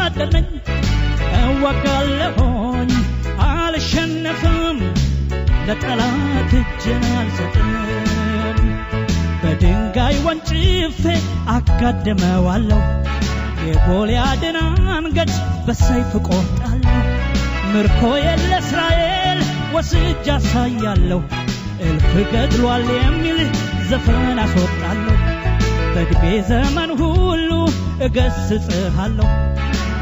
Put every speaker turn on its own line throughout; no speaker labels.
ወታደር ነኝ እወጋለሁኝ አልሸነፍም ለጠላት እጄን አልሰጥም በድንጋይ ወንጭፌ አጋድመዋለሁ የጎልያድን አንገት በሰይፍ ቆርጣለሁ ምርኮዬን ለእስራኤል ወስጄ አሳያለሁ እልፍ ገድሏል የሚል ዘፈን አስወጣለሁ በዕድሜ ዘመን ሁሉ እገሥጽሃለሁ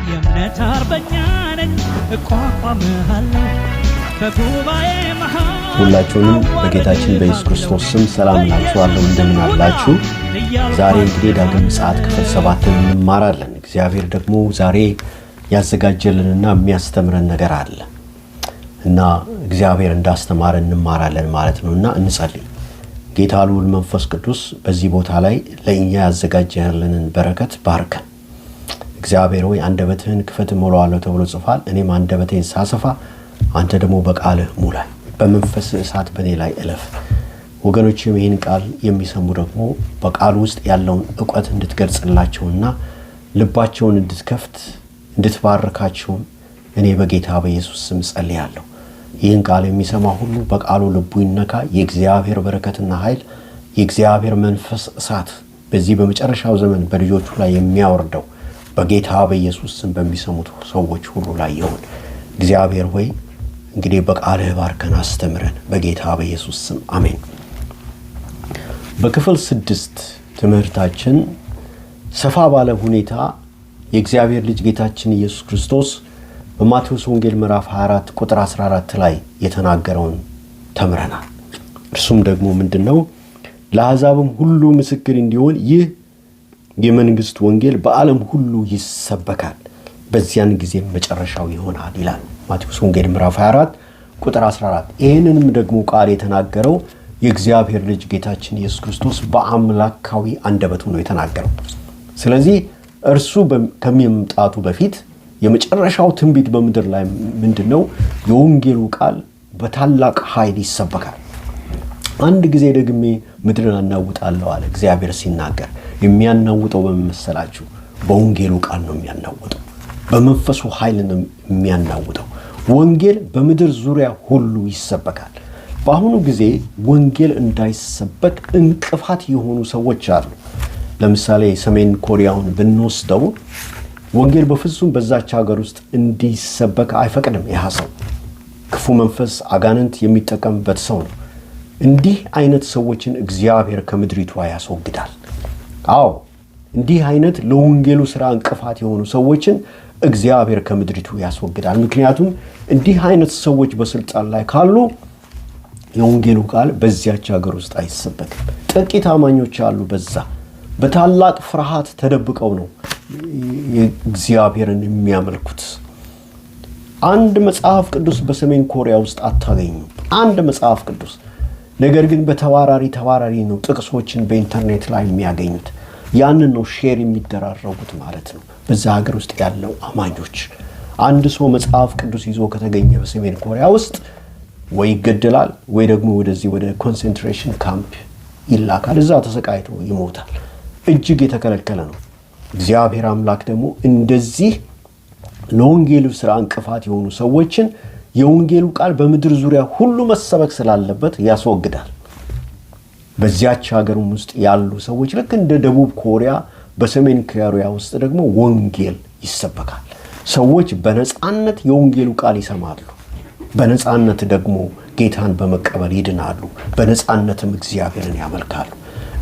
የእምነት አርበኛ ነኝ እቋቋምሃለሁ በጉባኤ መሃል
ሁላችሁንም በጌታችን በኢየሱስ ክርስቶስ ስም ሰላም እላችኋለሁ እንደምን አላችሁ ዛሬ እንግዲህ ዳግም ምጽአት ክፍል 7 እንማራለን እግዚአብሔር ደግሞ ዛሬ ያዘጋጀልንና የሚያስተምረን ነገር አለ እና እግዚአብሔር እንዳስተማረን እንማራለን ማለት ነውና እንጸልይ ጌታ ልዑል መንፈስ ቅዱስ በዚህ ቦታ ላይ ለእኛ ያዘጋጀህልንን በረከት ባርከን እግዚአብሔር ሆይ አንደበትህን ክፈት ሞላዋለሁ ተብሎ ጽፏል እኔም አንደበቴን ሳሰፋ አንተ ደግሞ በቃልህ ሙላኝ በመንፈስ እሳት በኔ ላይ እለፍ ወገኖችም ይህን ቃል የሚሰሙ ደግሞ በቃሉ ውስጥ ያለውን ዕውቀት እንድትገልጽላቸውና ልባቸውን እንድትከፍት እንድትባርካቸው እኔ በጌታ በኢየሱስ ስም ጸልያለሁ ይህን ቃል የሚሰማ ሁሉ በቃሉ ልቡ ይነካ የእግዚአብሔር በረከትና ኃይል የእግዚአብሔር መንፈስ እሳት በዚህ በመጨረሻው ዘመን በልጆቹ ላይ የሚያወርደው በጌታ በኢየሱስ ስም በሚሰሙት ሰዎች ሁሉ ላይ ይሁን እግዚአብሔር ሆይ እንግዲህ በቃልህ ባርከን አስተምረን በጌታ በኢየሱስ ስም አሜን በክፍል 6 ትምህርታችን ሰፋ ባለ ሁኔታ የእግዚአብሔር ልጅ ጌታችን ኢየሱስ ክርስቶስ በማቴዎስ ወንጌል ምዕራፍ 24 ቁጥር 14 ላይ የተናገረውን ተምረናል እርሱም ደግሞ ምንድነው ለአሕዛብም ሁሉ ምስክር እንዲሆን ይህ የመንግስት ወንጌል በዓለም ሁሉ ይሰበካል በዚያን ጊዜ መጨረሻው ይሆናል ይላል ማቴዎስ ወንጌል ምዕራፍ 24 ቁጥር 14 ይሄንንም ደግሞ ቃል የተናገረው የእግዚአብሔር ልጅ ጌታችን ኢየሱስ ክርስቶስ በአምላካዊ አንደበቱ ነው የተናገረው ስለዚህ እርሱ ከመምጣቱ በፊት የመጨረሻው ትንቢት በመድር ላይ ምንድነው የወንጌሉ ቃል በታላቅ ኃይል ይሰበካል አንድ ጊዜ ደግሜ ምድርን አናውጣለሁ አለ እግዚአብሔር ሲናገር የሚያናውጠው በመሰላችሁ በወንጌሉ ቃል ነው የሚያናውጠው በመንፈሱ ኃይል ነው የሚያናውጠው ወንጌል በመድር ዙሪያ ሁሉ ይሰበካል በአሁኑ ጊዜ ወንጌል እንዳይሰበክ እንቅፋት የሆኑ ሰዎች አሉ ለምሳሌ ሰሜን ኮሪያውን ብንወስደው ወንጌል በፍጹም በዛች ሀገር ውስጥ እንዲሰበክ አይፈቅድም ያሰው ክፉ መንፈስ አጋንንት የሚጠቀምበት ሰው ነው እንዲህ አይነት ሰዎችን እግዚአብሔር ከምድሪቷ ያስወግዳል አዎ እንዲህ አይነት ለወንጌሉ ሥራ እንቅፋት የሆኑ ሰዎችን እግዚአብሔር ከምድሪቱ ያስወግዳል ምክንያቱም እንዲህ አይነት ሰዎች በስልጣን ላይ ካሉ የወንጌሉ ቃል በዚያች ሀገር ውስጥ አይሰበክም ጥቂት አማኞች አሉ በዛ በታላቅ ፍርሃት ተደብቀው ነው እግዚአብሔርን የሚያመልኩት አንድ መጽሐፍ ቅዱስ በሰሜን ኮሪያ ውስጥ አታገኙ አንድ መጽሐፍ ቅዱስ ነገር ግን በተዋራሪ ነው ጥቅሶችን በኢንተርኔት ላይ የሚያገኙት ያንን ነው ሼር የሚደራረጉት ማለት ነው በዛ ሀገር ውስጥ ያለው አማኞች አንድ ሰው መጽሐፍ ቅዱስ ይዞ ከተገኘ በሰሜን ኮሪያ ውስጥ ወይ ይገደላል ወይ ደግሞ ወደ ኮንሰንትሬሽን ካምፕ ይላካል እዛ ተሰቃይቶ ይሞታል እጅግ የተከለከለ ነው እግዚአብሔር አምላክ ደግሞ እንደዚህ ለወንጌሉ ሥራ እንቅፋት የሆኑ ሰዎችን የወንጌሉ ቃል በመድር ዙሪያ ሁሉ መሰበክ ስላለበት ያስወግዳል በዚያች ሀገር ውስጥ ያሉ ሰዎች ልክ እንደ ደቡብ ኮሪያ በሰሜን ኮሪያ ውስጥ ደግሞ ወንጌል ይሰበካል ሰዎች በነጻነት የወንጌሉ ቃል ይሰማሉ በነጻነት ደግሞ ጌታን በመቀበል ይድናሉ በነጻነትም እግዚአብሔርን ያመልካሉ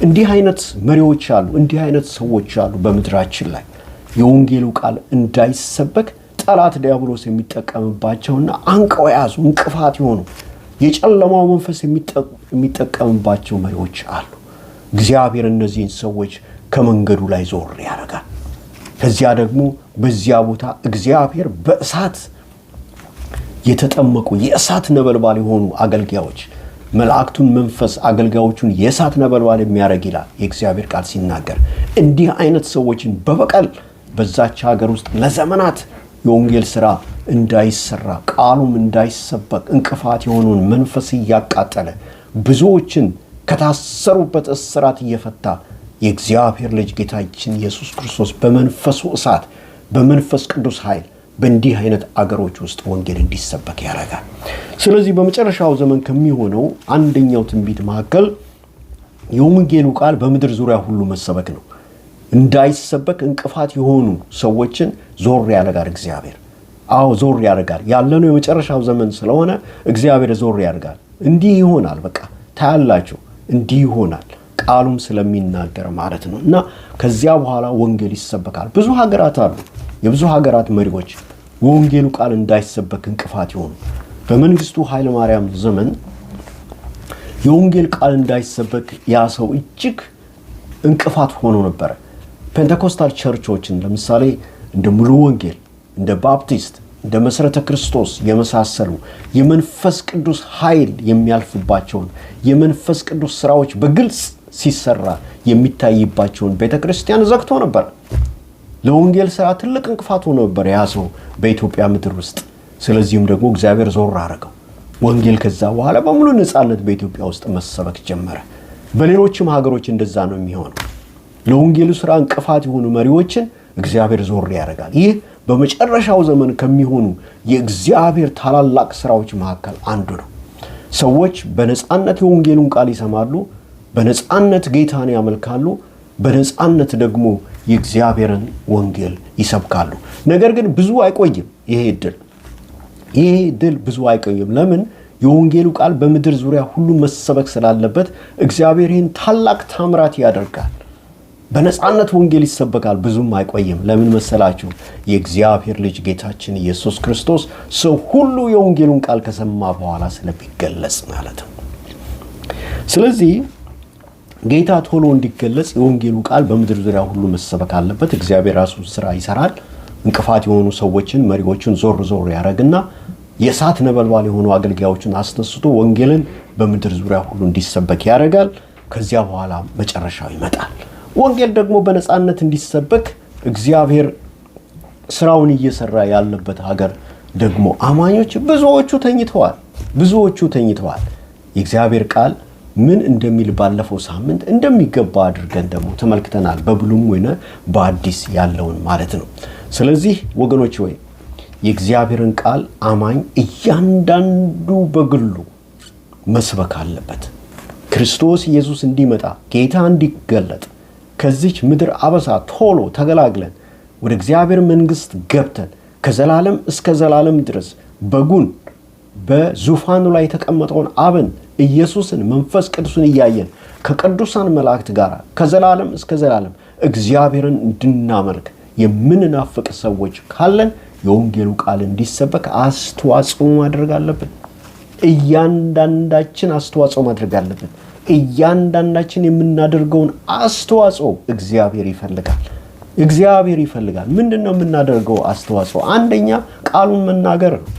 እንዲህ አይነት መሪዎች አሉ እንዲህ አይነት ሰዎች አሉ በመድራችን ላይ የወንጌሉ ቃል እንዳይሰበክ ጠላት ዲያብሎስ የሚጠቀምባቸውና አንቀው ያዙ እንቅፋት ይሆኑ የጨለማው መንፈስ የሚጠቀምባቸው መሪዎች አሉ እግዚአብሔር እነዚህን ሰዎች ከመንገዱ ላይ ዞር ያደርጋል ከዚያ ደግሞ በዚያ ቦታ እግዚአብሔር በእሳት የተጠመቁ የእሳት ነበልባል የሆኑ አገልጋዮች መላእክቱን መንፈስ አገልጋዮቹን የእሳት ነበልባል የሚያረግ ይላል የእግዚአብሔር ቃል ሲናገር እንዲህ አይነት ሰዎችን በበቀል በዛች ሀገር ውስጥ ለዘመናት የወንጌል ሥራ እንዳይሰራ ቃሉም እንዳይሰበክ እንቅፋት የሆነውን መንፈስ ያቃጠለ ብዙዎችን ከታሰሩበት እስራት እየፈታ የእግዚአብሔር ልጅ ጌታችን ኢየሱስ ክርስቶስ በመንፈሱ እሳት በመንፈስ ቅዱስ ኃይል በእንዲህ አይነት አገሮች ውስጥ ወንጌል እንዲሰበክ ያደርጋል። ስለዚህ በመጨረሻው ዘመን ከሚሆነው አንደኛው ትንቢት መካከል የወንጌሉ ቃል በምድር ዙሪያ ሁሉ መሰበክ ነው። እንዳይሰበክ እንቅፋት የሆኑ ሰዎችን ዞር ያደርጋል እግዚአብሔር። ዞር ያደርጋል። ያለነው የመጨረሻው ዘመን ስለሆነ እግዚአብሔር ዞር ያደርጋል። እንዲህ ይሆናል፣ በቃ ታያላችሁ፣ እንዲህ ይሆናል ቃሉም ስለሚናገር ማለት ነው። እና ከዚያ በኋላ ወንጌል ይሰበካል። ብዙ ሀገራት አሉ፣ የብዙ ሀገራት መሪዎች ወንጌሉ ቃል እንዳይሰበክ እንቅፋት ይሆኑ። በመንግስቱ ኃይለ ማርያም ዘመን የወንጌል ቃል እንዳይሰበክ ያ ሰው እጅግ እንቅፋት ሆኖ ነበር። ፔንቴኮስታል ቸርቾችን ለምሳሌ እንደ ሙሉ ወንጌል፣ እንደ ባፕቲስት፣ እንደ መሰረተ ክርስቶስ የመሳሰሉ የመንፈስ ቅዱስ ኃይል የሚያልፍባቸውን የመንፈስ ቅዱስ ስራዎች በግልጽ ሲሰራ የሚታይባቸውን ቤተክርስቲያን ዘግቶ ነበር። ለወንጌል ስራ ትልቅ እንቅፋት ሆኖ ነበር ያ ሰው በኢትዮጵያ ምድር ውስጥ። ስለዚህም ደግሞ እግዚአብሔር ዞር አደረገው። ወንጌል ከዛ በኋላ በሙሉ ነፃነት በኢትዮጵያ ውስጥ መሰበክ ጀመረ። በሌሎችም ሀገሮች እንደዛ ነው የሚሆነው። ለወንጌሉ ስራ እንቅፋት የሆኑ መሪዎችን እግዚአብሔር ዞር ያደርጋል። ይህ በመጨረሻው ዘመን ከሚሆኑ የእግዚአብሔር ታላላቅ ስራዎች መካከል አንዱ ነው። ሰዎች በነፃነት የወንጌሉን ቃል ይሰማሉ፣ በነፃነት ጌታን ያመልካሉ፣ በነፃነት ደግሞ የእግዚአብሔርን ወንጌል ይሰብካሉ። ነገር ግን ብዙ አይቆይም ይሄ ድል ብዙ አይቆይም። ለምን? የወንጌሉ ቃል በምድር ዙሪያ ሁሉ መሰበክ ስላለበት እግዚአብሔር ይህን ታላቅ ታምራት ያደርጋል። በነፃነት ወንጌል ይሰበካል፣ ብዙም አይቆይም። ለምን መሰላችሁ? የእግዚአብሔር ልጅ ጌታችን ኢየሱስ ክርስቶስ ሰው ሁሉ የወንጌሉን ቃል ከሰማ በኋላ ስለሚገለጽ ማለት ነው። ስለዚህ ጌታ ቶሎ እንዲገለጽ የወንጌሉ ቃል በምድር ዙሪያ ሁሉ መሰበክ አለበት። እግዚአብሔር ራሱ ስራ ይሰራል። እንቅፋት የሆኑ ሰዎችን መሪዎችን ዞር ያደርግና የእሳት ነበልባል የሆኑ አገልጋዮችን አስነስቶ ወንጌልን በምድር ዙሪያ ሁሉ እንዲሰበክ ያደርጋል። ከዚያ በኋላ መጨረሻው ይመጣል። ወንጌል ደግሞ በነፃነት እንዲሰበክ እግዚአብሔር ስራውን እየሰራ ያለበት ሀገር ደግሞ አማኞች ብዙዎቹ ተኝተዋል። የእግዚአብሔር ቃል ምን እንደሚል ባለፈው ሳምንት እንደሚገባ አድርገን ደግሞ ተመልክተናል። በብሉይም ሆነ በአዲስ ያለውን ማለት ነው። ስለዚህ ወገኖች ሆይ የእግዚአብሔርን ቃል አማኝ እያንዳንዱ በግሉ መስበክ አለበት። ክርስቶስ ኢየሱስ እንዲመጣ፣ ጌታ እንዲገለጥ፣ ከዚች ምድር አበሳ ቶሎ ተገላግለን ወደ እግዚአብሔር መንግስት ገብተን ከዘላለም እስከ ዘላለም ድረስ በጉን በዙፋኑ ላይ የተቀመጠውን አብን ኢየሱስን መንፈስ ቅዱስን እያየን ከቅዱሳን መላእክት ጋር ከዘላለም እስከ ዘላለም እግዚአብሔርን እንድናመልክ የምንናፍቅ ሰዎች ካለን የወንጌሉ ቃል እንዲሰበክ አስተዋጽኦ ማድረግ አለብን። እያንዳንዳችን አስተዋጽኦ ማድረግ አለብን። እያንዳንዳችን የምናደርገውን አስተዋጽኦ እግዚአብሔር ይፈልጋል። ምንድነው የምናደርገው አስተዋጽኦ? አንደኛ ቃሉን መናገር ነው።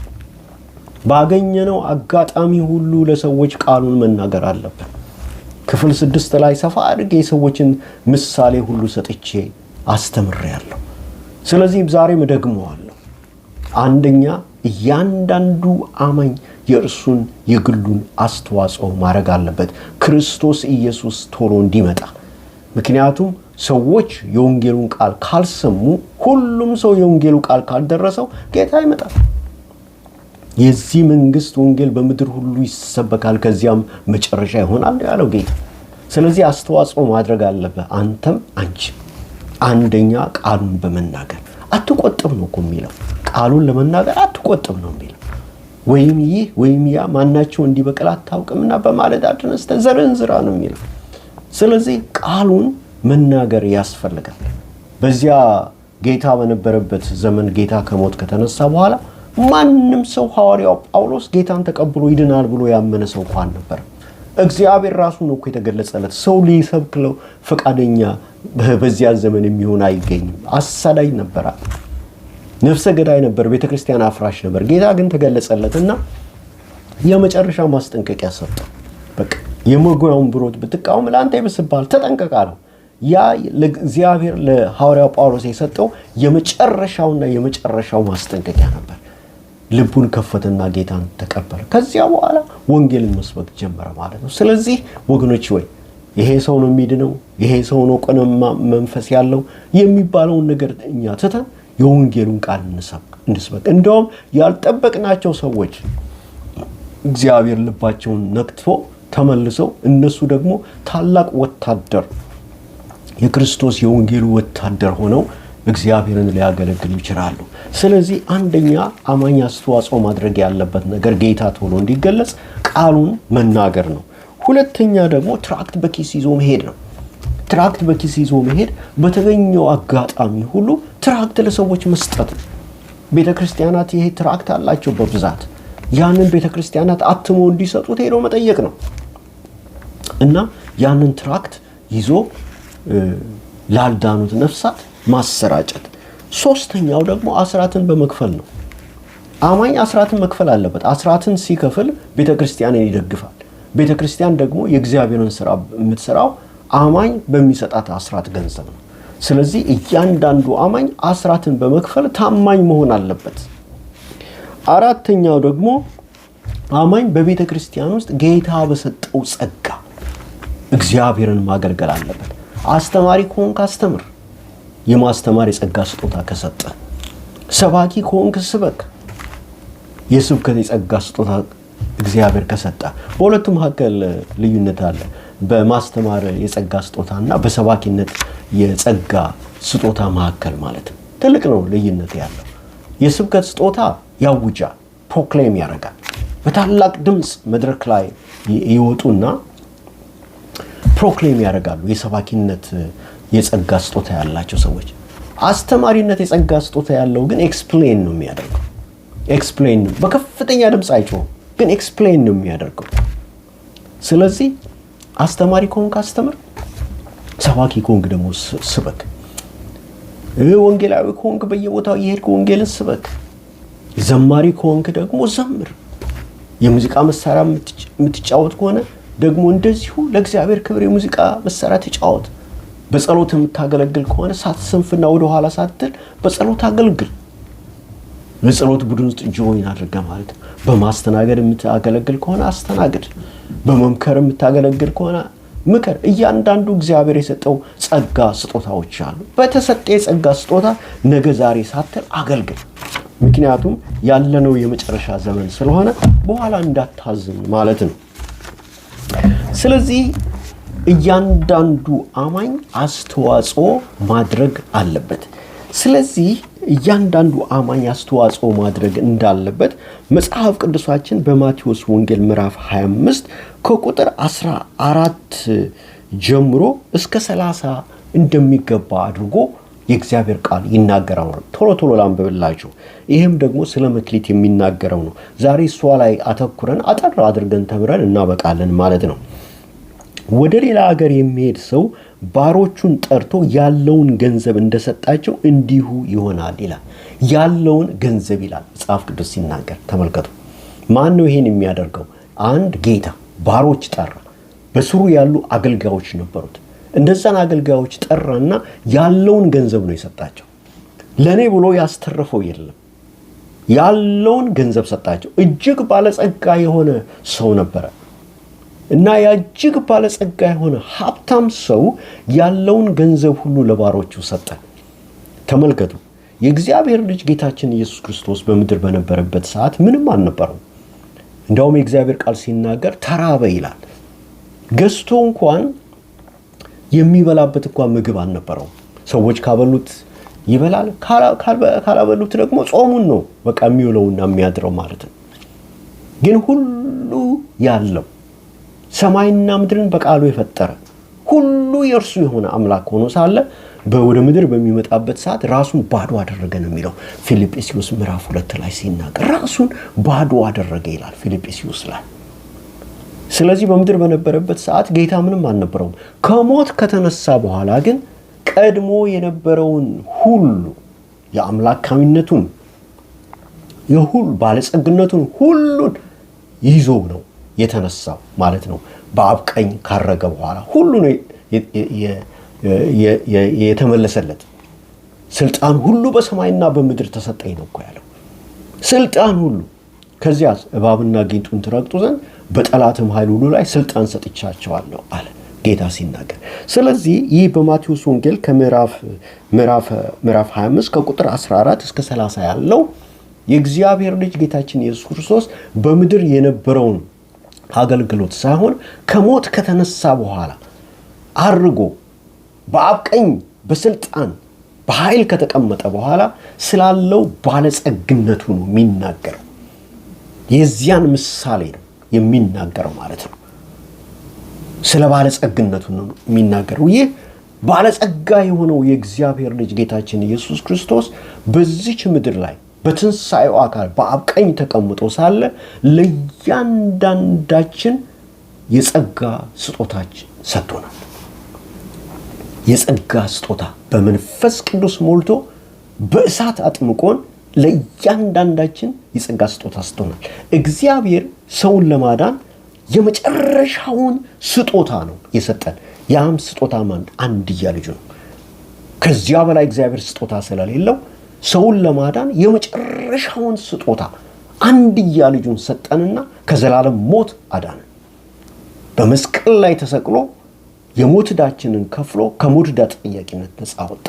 ባገኘነው አጋጣሚ ሁሉ ለሰዎች ቃሉን መናገር አለብን። ክፍል 6 ላይ ሰፋ አድርጌ የሰዎችን ምሳሌ ሁሉ ሰጥቼ አስተምሬያለሁ። ስለዚህ ዛሬም ደግመዋለሁ። አንደኛ እያንዳንዱ አማኝ የእርሱን የግሉን አስተዋጽኦ ማድረግ አለበት ክርስቶስ ኢየሱስ ቶሎ እንዲመጣ። ምክንያቱም ሰዎች የወንጌሉን ቃል ካልሰሙ፣ ሁሉም ሰው የወንጌሉ ቃል ካልደረሰው ጌታ ይመጣል። የዚህ መንግስት ወንጌል በምድር ሁሉ ይሰበካል፣ ከዚያም መጨረሻ ይሆናል ያለው ጌታ። ስለዚህ አስተዋጽኦ ማድረግ አለበት አንተም አንቺ። አንደኛ ቃሉን በመናገር አትቆጥብ ነው የሚለው። ቃሉን ለመናገር አትቆጥብ ነው የሚለው። ወይም ይህ ወይም ያ ማናቸው እንዲበቅል አታውቅምና በማለዳ ተነስተህ ዘርህን ዝራ ነው የሚለው። ስለዚህ ቃሉን መናገር ያስፈልጋል። በዚያ ጌታ በነበረበት ዘመን ጌታ ከሞት ከተነሳ በኋላ ማንም ሰው ሐዋርያው ጳውሎስ ጌታን ተቀብሎ ይድናል ብሎ ያመነ ሰው እንኳን ነበር። እግዚአብሔር ራሱ ነው የተገለጸለት። ሰው ሊሰብክለው ፈቃደኛ በዚያ ዘመን የሚሆን አይገኝም። አሳዳጅ ነበር፣ ነፍሰ ገዳይ ነበር፣ ቤተክርስቲያን አፍራሽ ነበር። ጌታ ግን ተገለጸለትና የመጨረሻ ማስጠንቀቂያ ሰጠው። በቃ የመጎያውን ብሮት ብትቃወም ለአንተ ይብስብሃል፣ ተጠንቀቅ አለው። ያ ለእግዚአብሔር ለሐዋርያው ጳውሎስ የሰጠው የመጨረሻውና የመጨረሻው ማስጠንቀቂያ ነበር። ልቡን ከፈተና ጌታን ተቀበለ። ከዚያ በኋላ ወንጌልን መስበክ ጀመረ ማለት ነው። ስለዚህ ወገኖች ወይ ይሄ ሰው ነው የሚድነው፣ ይሄ ሰው ነው ቀነማ መንፈስ ያለው የሚባለውን ነገር እኛ ትተን የወንጌሉን ቃል እንስበክ። እንደውም ያልጠበቅናቸው ሰዎች እግዚአብሔር ልባቸውን ነክቶ ተመልሰው እነሱ ደግሞ ታላቅ ወታደር የክርስቶስ የወንጌሉ ወታደር ሆነው እግዚአብሔርን ሊያገለግሉ ይችላሉ። ስለዚህ አንደኛ አማኝ አስተዋጽኦ ማድረግ ያለበት ነገር ጌታ ቶሎ እንዲገለጽ ቃሉን መናገር ነው። ሁለተኛ ደግሞ ትራክት በኪስ ይዞ መሄድ ነው። ትራክት በኪስ ይዞ መሄድ በተገኘው አጋጣሚ ሁሉ ትራክት ለሰዎች መስጠት። ቤተክርስቲያናት ይሄ ትራክት አላቸው በብዛት። ያንን ቤተክርስቲያናት አትሞ እንዲሰጡት ሄዶ መጠየቅ ነው እና ያንን ትራክት ይዞ ላልዳኑት ነፍሳት ማሰራጨት። ሶስተኛው ደግሞ አስራትን በመክፈል ነው። አማኝ አስራትን መክፈል አለበት። አስራትን ሲከፍል ቤተክርስቲያንን ይደግፋል። ቤተክርስቲያን ደግሞ የእግዚአብሔርን ስራ የምትሰራው አማኝ በሚሰጣት አስራት ገንዘብ ነው። ስለዚህ እያንዳንዱ አማኝ አስራትን በመክፈል ታማኝ መሆን አለበት። አራተኛው ደግሞ አማኝ በቤተክርስቲያን ውስጥ ጌታ በሰጠው ጸጋ እግዚአብሔርን ማገልገል አለበት። አስተማሪ ከሆንክ አስተምር፣ የማስተማር የጸጋ ስጦታ ከሰጠ። ሰባኪ ከሆንክ ስበክ፣ የስብከት የጸጋ ስጦታ እግዚአብሔር ከሰጠ። በሁለቱ መካከል ልዩነት አለ። በማስተማር የጸጋ ስጦታና በሰባኪነት የጸጋ ስጦታ መካከል ማለት ነው። ትልቅ ነው ልዩነት ያለው። የስብከት ስጦታ ያውጃል፣ ፕሮክሌም ያደርጋል። በታላቅ ድምፅ መድረክ ላይ ይወጡና ፕሮክሌም ያደርጋሉ። የሰባኪነት የጸጋ ስጦታ ያላቸው ሰዎች። አስተማሪነት የጸጋ ስጦታ ያለው ግን ኤክስፕሌን ነው የሚያደርገው። ኤክስፕሌን በከፍተኛ ድምፅ አይጮህም፣ ግን ኤክስፕሌን ነው የሚያደርገው። ስለዚህ አስተማሪ ከሆንክ አስተምር፣ ሰባኪ ከሆንክ ደግሞ ስበክ። ወንጌላዊ ከሆንክ በየቦታው የሄድክ ወንጌልን ስበክ። ዘማሪ ከሆንክ ደግሞ ዘምር። የሙዚቃ መሳሪያ የምትጫወት ከሆነ ደግሞ እንደዚሁ ለእግዚአብሔር ክብር የሙዚቃ መሳሪያ ተጫወት። በጸሎት የምታገለግል ከሆነ ሳትሰንፍና ወደ ኋላ ሳትል በጸሎት አገልግል። በጸሎት ቡድን ውስጥ ጆይን አድርገ ማለት ነው። በማስተናገድ የምታገለግል ከሆነ አስተናግድ። በመምከር የምታገለግል ከሆነ ምከር። እያንዳንዱ እግዚአብሔር የሰጠው ጸጋ ስጦታዎች አሉ። በተሰጠ የጸጋ ስጦታ ነገ ዛሬ ሳትል አገልግል። ምክንያቱም ያለነው የመጨረሻ ዘመን ስለሆነ በኋላ እንዳታዝን ማለት ነው። ስለዚህ እያንዳንዱ አማኝ አስተዋጽኦ ማድረግ አለበት። ስለዚህ እያንዳንዱ አማኝ አስተዋጽኦ ማድረግ እንዳለበት መጽሐፍ ቅዱሳችን በማቴዎስ ወንጌል ምዕራፍ 25 ከቁጥር 14 ጀምሮ እስከ 30 እንደሚገባ አድርጎ የእግዚአብሔር ቃል ይናገራል። ቶሎ ላንብብላችሁ። ይህም ደግሞ ስለ መክሊት የሚናገረው ነው። ዛሬ እሷ ላይ አተኩረን አጠር አድርገን ተምረን እናበቃለን ማለት ነው። ወደ ሌላ ሀገር የሚሄድ ሰው ባሮቹን ጠርቶ ያለውን ገንዘብ እንደሰጣቸው እንዲሁ ይሆናል ይላል። ያለውን ገንዘብ ይላል መጽሐፍ ቅዱስ ሲናገር ተመልከቱ። ማን ነው ይሄን የሚያደርገው? አንድ ጌታ ባሮች ጠራ። በስሩ ያሉ አገልጋዮች ነበሩት። እንደዛን አገልጋዮች ጠራና ያለውን ገንዘብ ነው የሰጣቸው። ለኔ ብሎ ያስተረፈው የለም። ያለውን ገንዘብ ሰጣቸው። እጅግ ባለጸጋ የሆነ ሰው ነበረ እና ያጅግ ባለጸጋ የሆነ ሀብታም ሰው ያለውን ገንዘብ ሁሉ ለባሮቹ ሰጠ። ተመልከቱ። የእግዚአብሔር ልጅ ጌታችን ኢየሱስ ክርስቶስ በምድር በነበረበት ሰዓት ምንም አልነበረው። እንደውም የእግዚአብሔር ቃል ሲናገር ተራበ ይላል። ገዝቶ እንኳን የሚበላበት እንኳን ምግብ አልነበረው። ሰዎች ካበሉት ይበላል፣ ካላበሉት ደግሞ ጾሙን ነው በቃ የሚውለውና የሚያድረው ማለት ነው። ግን ሁሉ ያለው ሰማይና ምድርን በቃሉ የፈጠረ ሁሉ የእርሱ የሆነ አምላክ ሆኖ ሳለ ወደ ምድር በሚመጣበት ሰዓት ራሱን ባዶ አደረገ ነው የሚለው ፊልጵስዩስ ምዕራፍ 2 ላይ ሲናገር ራሱን ባዶ አደረገ ይላል ፊልጵስዩስ ላይ። ስለዚህ በምድር በነበረበት ሰዓት ጌታ ምንም አልነበረውም። ከሞት ከተነሳ በኋላ ግን ቀድሞ የነበረውን ሁሉ የአምላካዊነቱን የሁሉ ባለጸግነቱን ሁሉን ይዞ ነው የተነሳው ማለት ነው። በአብ ቀኝ ካረገ በኋላ ሁሉ ነው የተመለሰለት። ስልጣን ሁሉ በሰማይና በምድር ተሰጠኝ ነው እኮ ያለው። ስልጣን ሁሉ ከዚያስ እባብና ጊንጡን ትረግጡ ዘንድ በጠላትም ኃይል ሁሉ ላይ ስልጣን ሰጥቻቸዋለሁ አለ። ጌታ ሲናገር። ስለዚህ ይህ በማቴዎስ ወንጌል ከምዕራፍ 25 ከቁጥር 14 እስከ 30 ያለው የእግዚአብሔር ልጅ ጌታችን ኢየሱስ ክርስቶስ በምድር የነበረውን አገልግሎት ሳይሆን ከሞት ከተነሳ በኋላ አርጎ በአብ ቀኝ በስልጣን በኃይል ከተቀመጠ በኋላ ስላለው ባለጸግነቱ ነው የሚናገረው። የዚያን ምሳሌ ነው የሚናገረው ማለት ነው። ስለ ባለጸግነቱ ነው የሚናገረው። ይህ ባለጸጋ የሆነው የእግዚአብሔር ልጅ ጌታችን ኢየሱስ ክርስቶስ በዚች ምድር ላይ በትንሣኤው አካል በአብ ቀኝ ተቀምጦ ሳለ ለእያንዳንዳችን የጸጋ ስጦታችን ሰጥቶናል። የጸጋ ስጦታ በመንፈስ ቅዱስ ሞልቶ በእሳት አጥምቆን ለእያንዳንዳችን የጸጋ ስጦታ ሰጥቶናል። እግዚአብሔር ሰውን ለማዳን የመጨረሻውን ስጦታ ነው የሰጠን። ያም ስጦታ አንድያ ልጁ ነው። ከዚያ በላይ እግዚአብሔር ስጦታ ስለሌለው ሰውን ለማዳን የመጨረሻውን ስጦታ አንድያ ልጁን ሰጠንና ከዘላለም ሞት አዳነን። በመስቀል ላይ ተሰቅሎ የሞት ዕዳችንን ከፍሎ ከሞት ዕዳ ተጠያቂነት ነፃ አወጣ።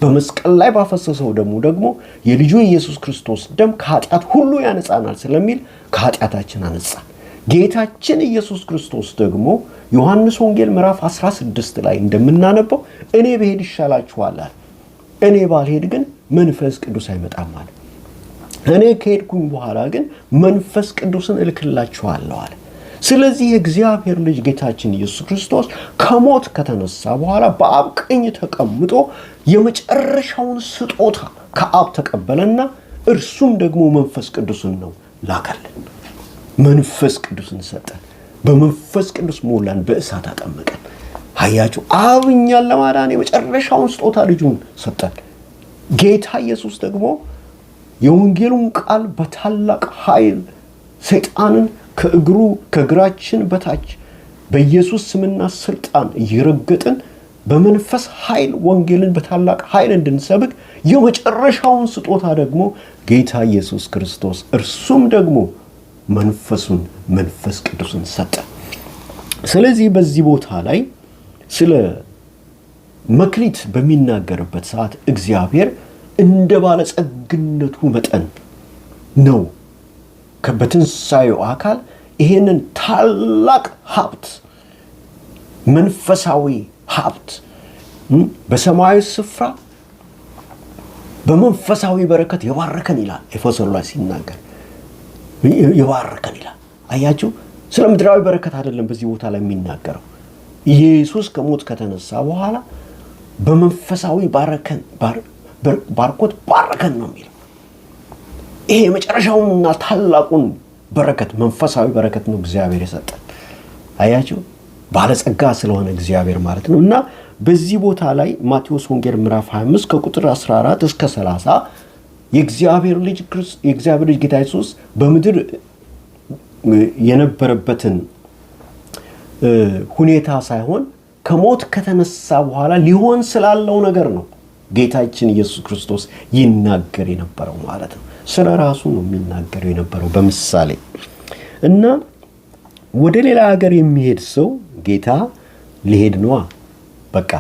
በመስቀል ላይ ባፈሰሰው ደሙ ደግሞ የልጁ ኢየሱስ ክርስቶስ ደም ከኃጢአት ሁሉ ያነጻናል ስለሚል ከኃጢአታችን አነጻን። ጌታችን ኢየሱስ ክርስቶስ ደግሞ ዮሐንስ ወንጌል ምዕራፍ 16 ላይ እንደምናነበው እኔ ብሄድ ይሻላችኋል፣ እኔ ባልሄድ ግን መንፈስ ቅዱስ አይመጣም አለ። እኔ ከሄድኩኝ በኋላ ግን መንፈስ ቅዱስን እልክላችኋለሁ አለ። ስለዚህ የእግዚአብሔር ልጅ ጌታችን ኢየሱስ ክርስቶስ ከሞት ከተነሳ በኋላ በአብ ቀኝ ተቀምጦ የመጨረሻውን ስጦታ ከአብ ተቀበለና እርሱም ደግሞ መንፈስ ቅዱስን ነው ላከልን። መንፈስ ቅዱስን ሰጠን። በመንፈስ ቅዱስ ሞላን፣ በእሳት አጠመቀን። አያችሁ፣ አብ እኛን ለማዳን የመጨረሻውን ስጦታ ልጁን ሰጠን። ጌታ ኢየሱስ ደግሞ የወንጌሉን ቃል በታላቅ ኃይል ሰይጣንን ከእግራችን በታች በኢየሱስ ስምና ስልጣን እየረገጥን በመንፈስ ኃይል ወንጌልን በታላቅ ኃይል እንድንሰብክ የመጨረሻውን ስጦታ ደግሞ ጌታ ኢየሱስ ክርስቶስ እርሱም ደግሞ መንፈስ ቅዱስን ሰጠ። ስለዚህ በዚህ ቦታ ላይ ስለ መክሊት በሚናገርበት ሰዓት እግዚአብሔር እንደ ባለጸግነቱ መጠን ነው በትንሣኤው አካል ይሄንን ታላቅ ሀብት መንፈሳዊ ሀብት በሰማያዊ ስፍራ በመንፈሳዊ በረከት የባረከን ይላል። ኤፌሶን ላይ ሲናገር የባረከን ይላል። አያችሁ፣ ስለ ምድራዊ በረከት አይደለም በዚህ ቦታ ላይ የሚናገረው። ኢየሱስ ከሞት ከተነሳ በኋላ በመንፈሳዊ ባርኮት ባረከን ነው የሚለው። ይሄ የመጨረሻውንና ታላቁን በረከት መንፈሳዊ በረከት ነው እግዚአብሔር የሰጠን። አያችሁ፣ ባለጸጋ ስለሆነ እግዚአብሔር ማለት ነው። እና በዚህ ቦታ ላይ ማቴዎስ ወንጌል ምዕራፍ 25 ከቁጥር 14 እስከ 30 የእግዚአብሔር ልጅ ጌታ ኢየሱስ በምድር የነበረበትን ሁኔታ ሳይሆን ከሞት ከተነሳ በኋላ ሊሆን ስላለው ነገር ነው ጌታችን ኢየሱስ ክርስቶስ ይናገር የነበረው ማለት ነው። ስለ ራሱ ነው የሚናገረው የነበረው በምሳሌ። እና ወደ ሌላ ሀገር የሚሄድ ሰው ጌታ ሊሄድ ነው፣ በቃ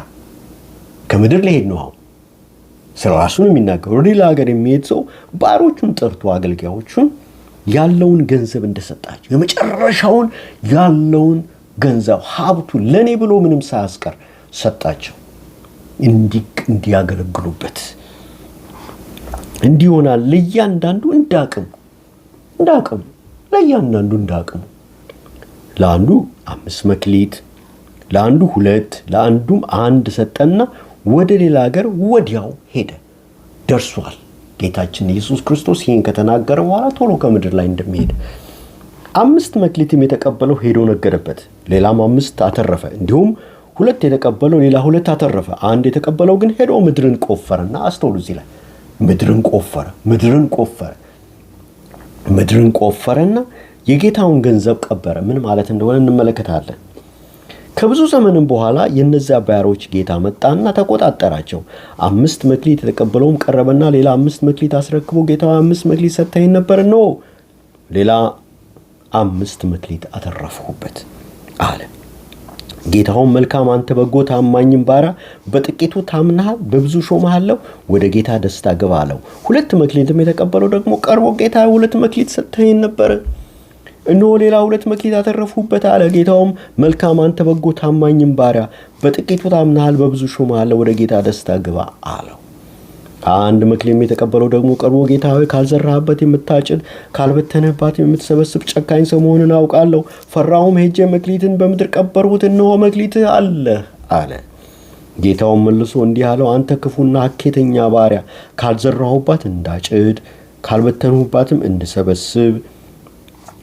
ከምድር ሊሄድ ነው። ስለ ራሱ ነው የሚናገረው። ወደ ሌላ ሀገር የሚሄድ ሰው ባሮቹን ጠርቶ አገልጋዮቹን ያለውን ገንዘብ እንደሰጣቸው የመጨረሻውን ያለውን ገንዘብ ሀብቱን ለኔ ብሎ ምንም ሳያስቀር ሰጣቸው እንዲያገለግሉበት እንዲሆናል። ለእያንዳንዱ እንዳቅሙ ለእያንዳንዱ እንዳቅሙ ለአንዱ 5 መክሊት፣ ለአንዱ 2፣ ለአንዱም 1 ሰጠና ወደ ሌላ ሀገር ወዲያው ሄደ። ደርሷል። ጌታችን ኢየሱስ ክርስቶስ ይህን ከተናገረ በኋላ ቶሎ ከምድር ላይ እንደሚሄድ 5 መክሊትም የተቀበለው ሄዶ ነገረበት፣ ሌላም 5 አተረፈ። እንዲሁም 2 የተቀበለው ሌላ 2 አተረፈ። 1 የተቀበለው ግን ሄዶ ምድርን ቆፈረና፣ አስተውሉ እዚህ ላይ ምድርን ቆፈረና የጌታውን ገንዘብ ቀበረ። ምን ማለት እንደሆነ እንመለከታለን። ከብዙ ዘመንም በኋላ የነዚያ ባሮች ጌታ መጣና ተቆጣጠራቸው። 5 መክሊት የተቀበለውም ቀረበና ሌላ 5 መክሊት አስረክቦ ጌታው 5 መክሊት ሰጥተኸኝ ነበር፣ ነው ሌላ 5 መክሊት አተረፍኩበት አለ። ጌታውን መልካም አንተ በጎ ታማኝም ባሪያ በጥቂቱ ታምነሃል በብዙ ሾመሃለሁ ወደ ጌታ ደስታ ግባ አለው። 2 መክሊትም የተቀበለው ደግሞ ቀርቦ ጌታ 2 መክሊት ሰጥተኸኝ ነበር፣ እነሆ ሌላ 2 መክሊት አተረፍሁበት አለ። ጌታውም መልካም አንተ በጎ ታማኝም ባሪያ በጥቂቱ ታምነሃል በብዙ ሾመሃለሁ ወደ ጌታ ደስታ ግባ አለው። 1 መክሊትም የተቀበለው ደግሞ ቀርቦ ጌታ ሆይ ካልዘራህበት የምታጭድ ካልበተነህባት የምትሰበስብ ጨካኝ ሰው መሆንን አውቃለሁ። ፈራሁም፣ ሄጄ መክሊትን በምድር ቀበርሁት፣ እነሆ መክሊትህ አለህ አለ። ጌታውም መልሶ እንዲህ አለው፣ አንተ ክፉና ሐኬተኛ ባሪያ፣ ካልዘራሁባት እንዳጭድ ካልበተንሁባትም እንድሰበስብ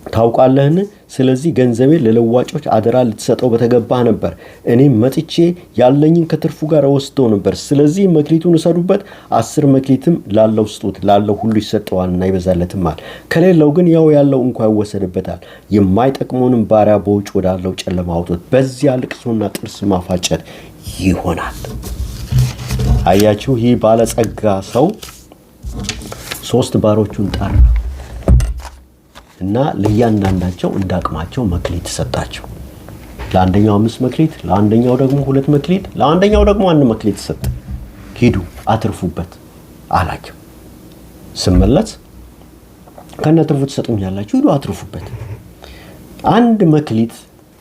ታውቃለህን? ስለዚህ ገንዘቤን ለለዋጮች አደራ ልትሰጠው በተገባህ ነበር። እኔም መጥቼ ያለኝን ከትርፉ ጋር ወስደው ነበር። ስለዚህ መክሊቱን እሰዱበት፣ 10 መክሊትም ላለው ስጡት፣ ላለው ሁሉ ይሰጠዋልና ይበዛለትማል፣ ከሌለው ግን ያው ያለው እንኳ ይወሰድበታል። የማይጠቅመውንም ባሪያ በውጭ ወዳለው ጨለማ አውጡት፣ በዚያ ልቅሶና ጥርስ ማፋጨት ይሆናል። አያችሁ፣ ይህ ባለጸጋ ሰው 3 ባሮቹን ጠራ እና ለእያንዳንዳቸው እንዳቅማቸው መክሊት ሰጣቸው። ለአንደኛው 5 መክሊት፣ ለአንደኛው ደግሞ 2 መክሊት፣ ለአንደኛው ደግሞ 1 መክሊት ሰጠ። ሂዱ አትርፉበት አላቸው። ስመለስ ከነትርፉ ትሰጡኛላችሁ፣ ሂዱ አትርፉበት። 1 መክሊት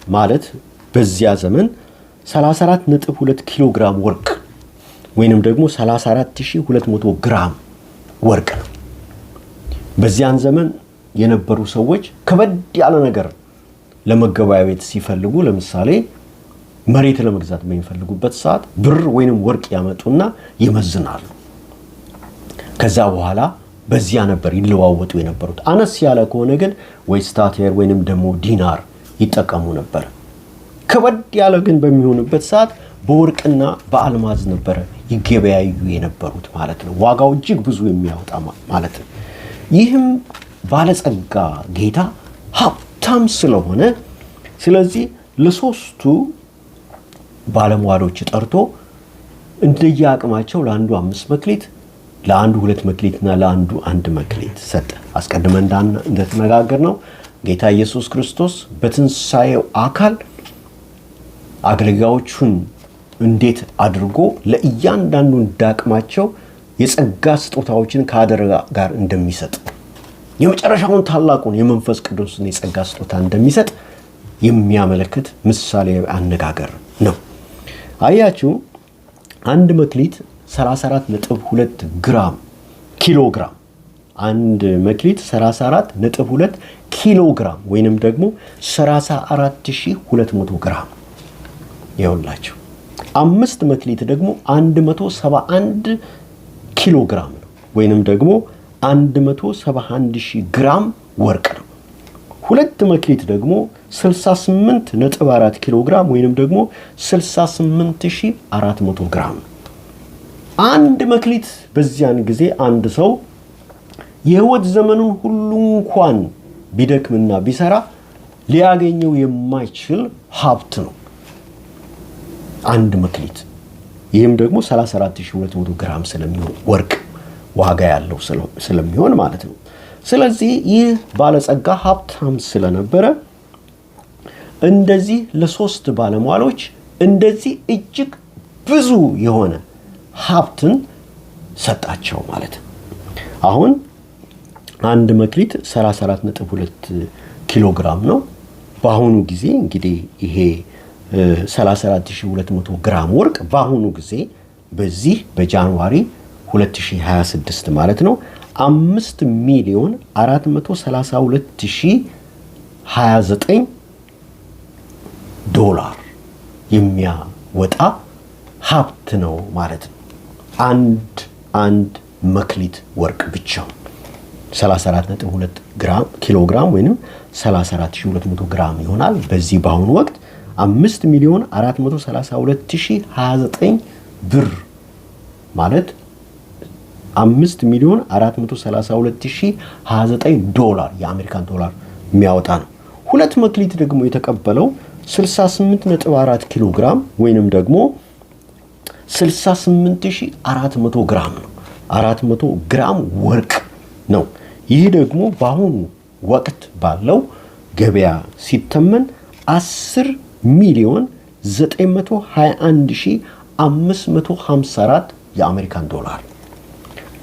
ማለት በዚያ ዘመን 34.2 ኪሎ ግራም ወርቅ ወይንም ደግሞ 34200 ግራም ወርቅ ነው። በዚያን ዘመን የነበሩ ሰዎች ከበድ ያለ ነገር ለመገበያየት ሲፈልጉ፣ ለምሳሌ መሬት ለመግዛት በሚፈልጉበት ሰዓት ብር ወይንም ወርቅ ያመጡና ይመዝናሉ። ከዛ በኋላ በዚያ ነበር ይለዋወጡ የነበሩት። አነስ ያለ ከሆነ ግን ወይ ስታቴር ወይንም ደግሞ ዲናር ይጠቀሙ ነበር። ከበድ ያለ ግን በሚሆንበት ሰዓት በወርቅና በአልማዝ ነበር ይገበያዩ የነበሩት ማለት ነው። ዋጋው እጅግ ብዙ የሚያወጣ ማለት ነው። ይህም ባለጸጋ ጌታ ሀብታም ስለሆነ ስለዚህ ለ3ቱ ባለሟሎች ጠርቶ እንደየአቅማቸው ለአንዱ 5 መክሊት፣ ለአንዱ 2 መክሊትና ለአንዱ 1 መክሊት ሰጠ። አስቀድመን እንደተነጋገርነው ጌታ ኢየሱስ ክርስቶስ በትንሣኤው አካል አገልጋዮቹን እንዴት አድርጎ ለእያንዳንዱ እንዳቅማቸው የጸጋ ስጦታዎችን ከአደራ ጋር እንደሚሰጥ የመጨረሻውን ታላቁን የመንፈስ ቅዱስን የጸጋ ስጦታ እንደሚሰጥ የሚያመለክት ምሳሌያዊ አነጋገር ነው። አያችሁ 1 መክሊት 34.2 ግራም ኪሎ ግራም 1 መክሊት 34.2 ኪሎ ግራም ወይንም ደግሞ 34200 ግራም ይኸውላችሁ። 5 መክሊት ደግሞ 171 ኪሎ ግራም ነው ወይንም ደግሞ 171,000 ግራም ወርቅ ነው። 2 መክሊት ደግሞ 68.4 ኪሎ ግራም ወይንም ደግሞ 68,400 ግራም ነው። 1 መክሊት በዚያን ጊዜ አንድ ሰው የህይወት ዘመኑን ሁሉ እንኳን ቢደክምና ቢሰራ ሊያገኘው የማይችል ሀብት ነው 1 መክሊት። ይህም ደግሞ 34,200 ግራም ስለሚሆን ወርቅ ዋጋ ያለው ስለሚሆን ማለት ነው። ስለዚህ ይህ ባለጸጋ ሀብታም ስለነበረ እንደዚህ ለ3 ባለሟሎች እንደዚህ እጅግ ብዙ የሆነ ሀብትን ሰጣቸው ማለት ነው። አሁን 1 መክሊት 34.2 ኪሎ ግራም ነው። በአሁኑ ጊዜ እንግዲህ ይሄ 34,200 ግራም ወርቅ በአሁኑ ጊዜ በዚህ በጃንዋሪ 2026 ማለት ነው 5,432,029 ዶላር የሚያወጣ ሀብት ነው ማለት ነው። አንድ መክሊት ወርቅ ብቻው 34.2 ኪሎ ግራም ወይንም 34,200 ግራም ይሆናል። በዚህ በአሁኑ ወቅት 5,432,029 ብር ማለት 5,432,029 ዶላር የአሜሪካን ዶላር የሚያወጣ ነው። 2 መክሊት ደግሞ የተቀበለው 68.4 ኪሎ ግራም ወይንም ደግሞ 68,400 ግራም ነው። 400 ግራም ወርቅ ነው። ይህ ደግሞ በአሁኑ ወቅት ባለው ገበያ ሲተመን 10 $921,554 የአሜሪካን ዶላር።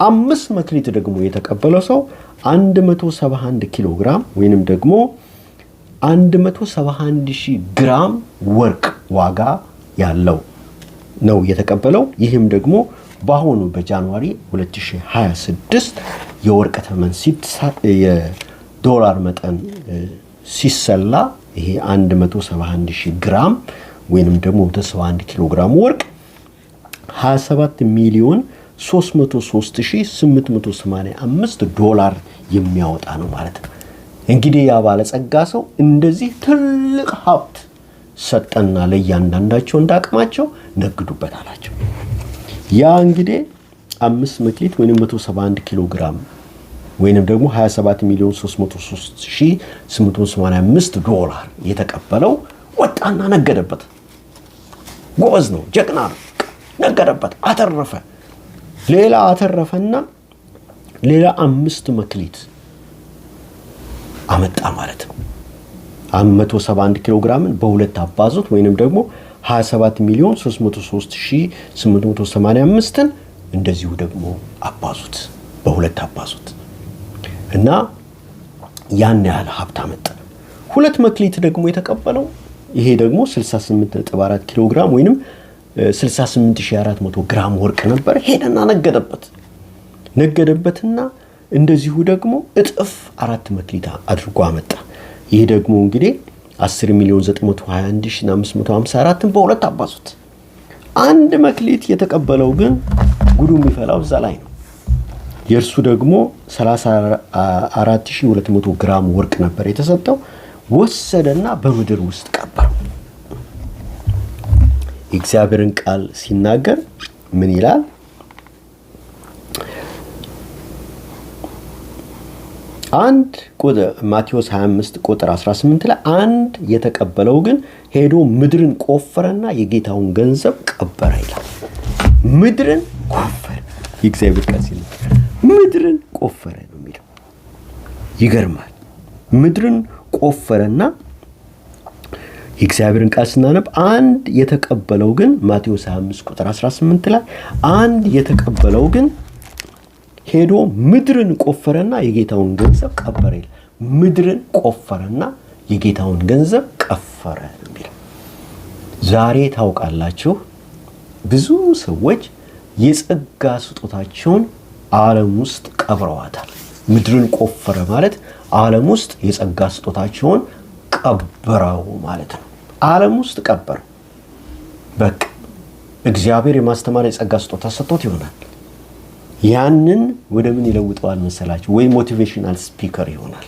5 መክሊት ደግሞ የተቀበለው ሰው 171 ኪሎ ግራም ወይንም ደግሞ 171,000 ግራም ወርቅ ዋጋ ያለው ነው የተቀበለው። ይህም ደግሞ በአሁኑ በጃንዋሪ 2026 የወርቅ ተመን የዶላር መጠን ሲሰላ ይሄ 171,000 ግራም ወይንም ደግሞ 171 ኪሎ ግራም ወርቅ 27,303,885 ዶላር የሚያወጣ ነው ማለት ነው። እንግዲህ ያ ባለጸጋ ሰው እንደዚህ ትልቅ ሀብት ሰጠና ለእያንዳንዳቸው እንዳቅማቸው ነግዱበት አላቸው። ያ እንግዲህ 5 መክሊት ወይንም 171 ኪሎ ግራም ወይንም ደግሞ 27,303,885 ዶላር የተቀበለው ወጣና ነገደበት። ጎበዝ ነው፣ ጀግና ነው። ነገደበት፣ አተረፈ። ሌላ አተረፈና ሌላ 5 መክሊት አመጣ ማለት ነው። 171 ኪሎ ግራምን በሁለት አባዙት ወይንም ደግሞ 27,303,885ን እንደዚሁ ደግሞ አባዙት፣ በሁለት አባዙት እና ያን ያህል ሀብት አመጣ። 2 መክሊት ደግሞ የተቀበለው ይሄ ደግሞ 68.4 ኪሎ ግራም ወይንም 68,400 ግራም ወርቅ ነበር። ሄደና ነገደበትና እንደዚሁ ደግሞ እጥፍ 4 መክሊት አድርጎ አመጣ። ይሄ ደግሞ እንግዲህ 10,921,554ን በሁለት አባዙት። 1 መክሊት የተቀበለው ግን ጉዱ የሚፈላው እዛ ላይ ነው። የእርሱ ደግሞ 34,200 ግራም ወርቅ ነበር የተሰጠው። ወሰደና በምድር ውስጥ ቀበረው። የእግዚአብሔርን ቃል ሲናገር ምን ይላል? ማቴዎስ 25 ቁጥር 18 ላይ 1 የተቀበለው ግን ሄዶ ምድርን ቆፈረና የጌታውን ገንዘብ ቀበረ ይላል። ምድርን ቆፈረ። የእግዚአብሔር ቃል ሲናገር ምድርን ቆፈረ ነው የሚለው። ይገርማል። ምድርን ቆፈረና የእግዚአብሔርን ቃል ስናነብ 1 የተቀበለው ግን ማቴዎስ 25 ቁጥር 18 ላይ 1 የተቀበለው ግን ሄዶ ምድርን ቆፈረና የጌታውን ገንዘብ ቀበረ ይላል። ምድርን ቆፈረና የጌታውን ገንዘብ ቀፈረ የሚለው። ዛሬ ታውቃላችሁ ብዙ ሰዎች የጸጋ ስጦታቸውን ዓለም ውስጥ ቀብረዋታል። ምድርን ቆፈረ ማለት ዓለም ውስጥ የጸጋ ስጦታቸውን ቀበረው ማለት ነው። ዓለም ውስጥ ቀበረ። በቃ እግዚአብሔር የማስተማር የጸጋ ስጦታ ሰጥቶት ይሆናል። ያንን ወደ ምን ይለውጠዋል መሰላችሁ? ወይ ሞቲቬሽናል ስፒከር ይሆናል።